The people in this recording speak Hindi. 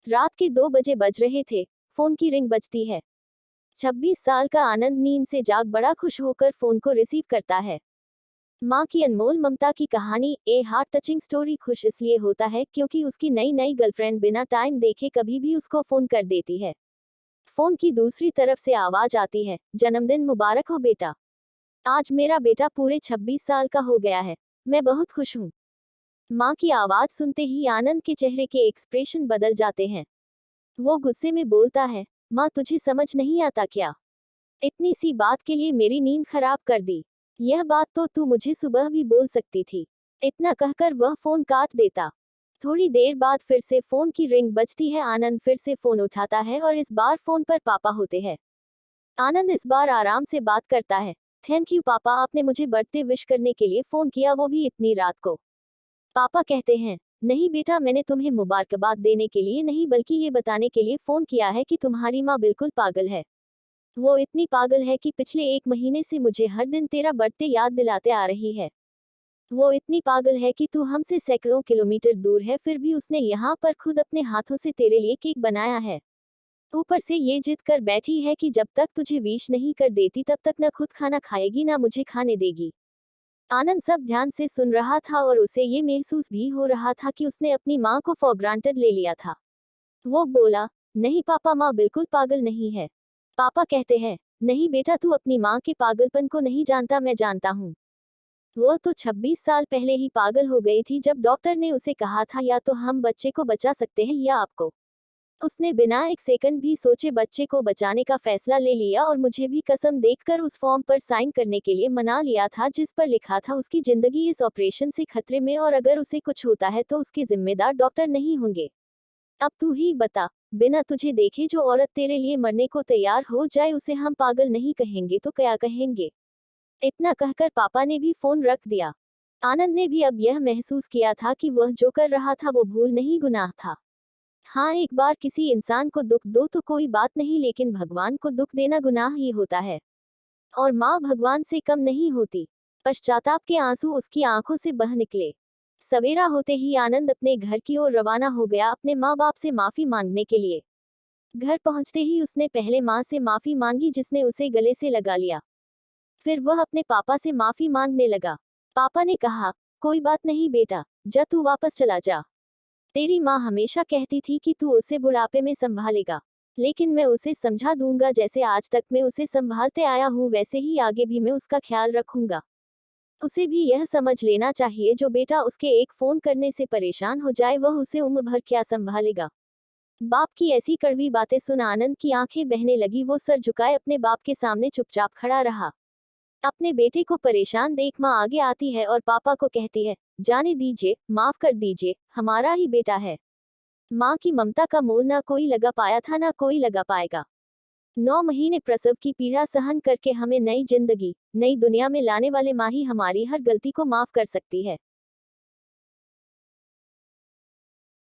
रात के 2 बजे बज रहे थे। फोन की रिंग बजती है। 26 साल का आनंद नींद से जाग बड़ा खुश होकर फोन को रिसीव करता है। माँ की अनमोल ममता की कहानी, ए हार्ट टचिंग स्टोरी। खुश इसलिए होता है क्योंकि उसकी नई नई गर्लफ्रेंड बिना टाइम देखे कभी भी उसको फोन कर देती है। फोन की दूसरी तरफ से आवाज आती है, जन्मदिन मुबारक हो बेटा। आज मेरा बेटा पूरे 26 साल का हो गया है। मैं बहुत खुश हूँ। माँ की आवाज सुनते ही आनंद के चेहरे के एक्सप्रेशन बदल जाते हैं। वो गुस्से में बोलता है, माँ तुझे समझ नहीं आता क्या? इतनी सी बात के लिए मेरी नींद खराब कर दी। यह बात तो तू मुझे सुबह भी बोल सकती थी। इतना कहकर वह फोन काट देता। थोड़ी देर बाद फिर से फोन की रिंग बजती है। आनंद फिर से फोन उठाता है और इस बार फोन पर पापा होते हैं। आनंद इस बार आराम से बात करता है। थैंक यू पापा, आपने मुझे बर्थडे विश करने के लिए फोन किया, वो भी इतनी रात को। पापा कहते हैं, नहीं बेटा, मैंने तुम्हें मुबारकबाद देने के लिए नहीं बल्कि ये बताने के लिए फोन किया है कि तुम्हारी माँ बिल्कुल पागल है। वो इतनी पागल है कि पिछले 1 महीने से मुझे हर दिन तेरा बर्थडे याद दिलाते आ रही है। वो इतनी पागल है कि तू हमसे सैकड़ों किलोमीटर दूर है, फिर भी उसने यहाँ पर खुद अपने हाथों से तेरे लिए केक बनाया है। ऊपर से ये जिद कर बैठी है कि जब तक तुझे विश नहीं कर देती तब तक न खुद खाना खाएगी ना मुझे खाने देगी। आनंद सब ध्यान से सुन रहा था और उसे ये महसूस भी हो रहा था कि उसने अपनी माँ को फॉर ग्रांटेड ले लिया था। वो बोला, नहीं पापा, माँ बिल्कुल पागल नहीं है। पापा कहते हैं, नहीं बेटा, तू अपनी माँ के पागलपन को नहीं जानता, मैं जानता हूँ। वो तो 26 साल पहले ही पागल हो गई थी जब डॉक्टर ने उसे कहा था या तो हम बच्चे को बचा सकते हैं या आपको। उसने बिना एक सेकंड भी सोचे बच्चे को बचाने का फैसला ले लिया और मुझे भी कसम देकर उस फॉर्म पर साइन करने के लिए मना लिया था जिस पर लिखा था उसकी जिंदगी इस ऑपरेशन से खतरे में और अगर उसे कुछ होता है तो उसके जिम्मेदार डॉक्टर नहीं होंगे। अब तू ही बता, बिना तुझे देखे जो औरत तेरे लिए मरने को तैयार हो जाए उसे हम पागल नहीं कहेंगे तो क्या कहेंगे? इतना कहकर पापा ने भी फोन रख दिया। आनंद ने भी अब यह महसूस किया था कि वह जो कर रहा था वो भूल नहीं, गुनाह था। हाँ, एक बार किसी इंसान को दुख दो तो कोई बात नहीं, लेकिन भगवान को दुख देना गुनाह ही होता है। और माँ भगवान से कम नहीं होती। पश्चाताप के आंसू उसकी आंखों से बह निकले। सवेरा होते ही आनंद अपने घर की ओर रवाना हो गया अपने माँ बाप से माफी मांगने के लिए। घर पहुंचते ही उसने पहले माँ से माफी मांगी जिसने उसे गले से लगा लिया। फिर वह अपने पापा से माफी मांगने लगा। पापा ने कहा, कोई बात नहीं बेटा, जा तू वापस चला जा। तेरी माँ हमेशा कहती थी कि तू उसे बुढ़ापे में संभालेगा, लेकिन मैं उसे समझा दूंगा। जैसे आज तक मैं उसे संभालते आया हूँ वैसे ही आगे भी मैं उसका ख्याल रखूंगा। उसे भी यह समझ लेना चाहिए जो बेटा उसके एक फोन करने से परेशान हो जाए वह उसे उम्र भर क्या संभालेगा। बाप की ऐसी कड़वी बातें सुन आनंद की आंखें बहने लगी। वो सर झुकाए अपने बाप के सामने चुपचाप खड़ा रहा। अपने बेटे को परेशान देख माँ आगे आती है और पापा को कहती है, जाने दीजिए, माफ कर दीजिए, हमारा ही बेटा है। माँ की ममता का मोल ना कोई लगा पाया था ना कोई लगा पाएगा। 9 महीने प्रसव की पीड़ा सहन करके हमें नई जिंदगी, नई दुनिया में लाने वाले माँ ही हमारी हर गलती को माफ कर सकती है।